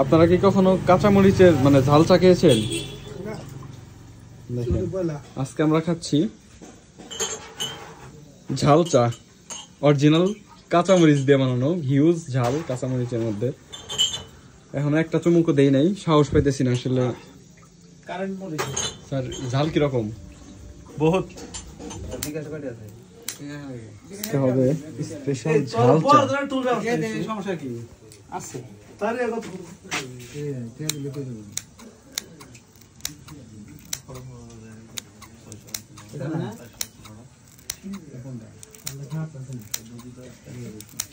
আপনারা কি কখনো কাঁচা মরিচের মানে ঝাল চা খেয়েছেন? আজকে আমরা খাচ্ছি ঝাল চা, অরিজিনাল কাঁচা মরিচ দিয়ে বানানো, হিউজ ঝাল কাঁচা মরিচের মধ্যে। এখন একটা চুমুকও দেই নাই, সাহস পাইতেছি না আসলে। স্যার ঝাল কিরকম? বহুত হবে স্পেশাল ঝাল চা। সমস্যা কি আছে?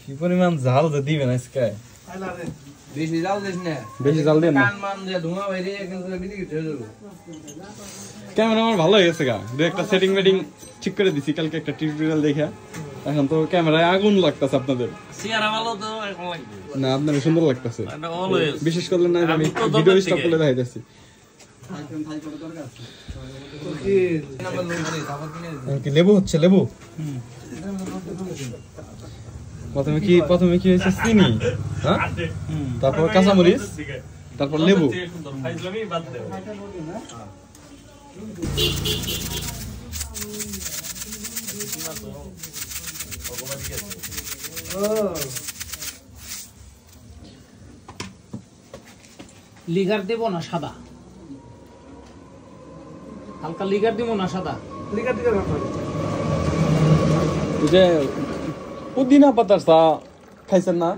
কি পরিমাণ ঝাল যে দিবেন আজকে? বেশি জাল দিস না, বেশি ঝাল দেন না। কান মান দিয়ে ধোঁয়া বাইরে কিন্তু বিধি কিছু হয়ে যাবে। ক্যামেরা আমার ভালো হয়ে গেছে গা, দু একটা সেটিং মেটিং ঠিক করে দিছি কালকে একটা টিউটোরিয়াল দেখে। এখন তো ক্যামেরায় আগুন লাগতেছে আপনাদের। না আপনাদের সুন্দর লাগতেছে, বিশেষ করলে না আমি ভিডিও স্টপ করে দেখাইতেছি। লেবু হচ্ছে, লেবু প্রথমে কি হয়েছে? চিনি, তারপর কাঁচামরিচ, তারপর লেবু। লিগার দেব না সাদা, হালকা লিগার দিব না সাদা লিগার দিকে যে পুদিনা পাতার চা খাইছেন না?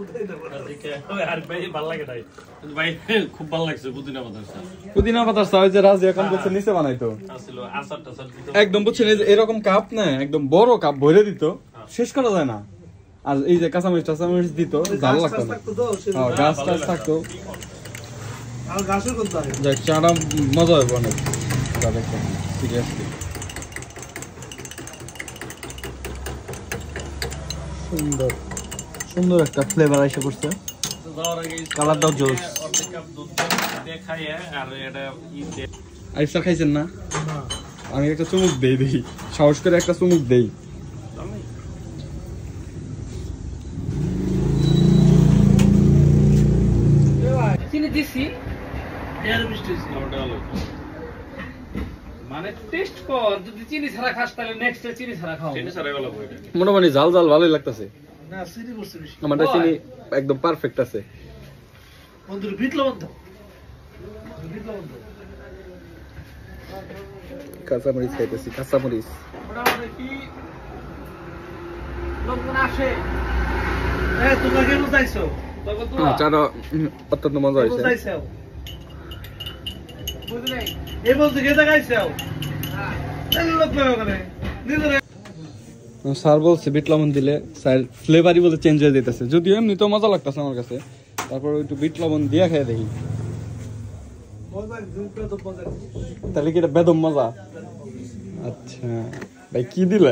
পুদিনা পাতার চা যে রাজি এখন বলছে নিচে বানাইতো একদম, বুঝছেন এরকম কাপ না, একদম বড় কাপ ভরে দিত, শেষ করা যায় না। আর এই যে কাঁচামরিচ দিত, ভালো লাগতো না। গাছ টাছ থাকতো, চাটা মজা হবে অনেক। সিরিয়াসলি সুন্দর সুন্দর একটা ফ্লেভার এসে পড়ছে, কালারটাও জোস। আইসা খাইছেন না? আমি একটা চুমুক দেই, সাহস করে একটা চুমুক দেই। চিনি দিছি, মানে টেস্ট কর, যদি চিনি ছাড়া খাস তাহলে নেক্সট চিনি ছাড়া খাও। মোটামুটি ঝাল ঝাল ভালোই লাগতেছে। আমারটা চিনি একদম পারফেক্ট আছে। কাঁচামরিচ খাইতেছি, কাঁচামরিচ। চাটা অত্যন্ত মজা হয়েছে। স্যার বলছে বিট লবণ দিলে স্যার ফ্লেভারই বলে চেঞ্জ হয়ে যেতেছে, যদিও এমনি তো মজা লাগতেছে আমার কাছে। তারপর একটু বিট লবণ দিয়ে খেয়ে দেখি, তাহলে কি এটা বেদম মজা। আচ্ছা ভাই কি দিলে?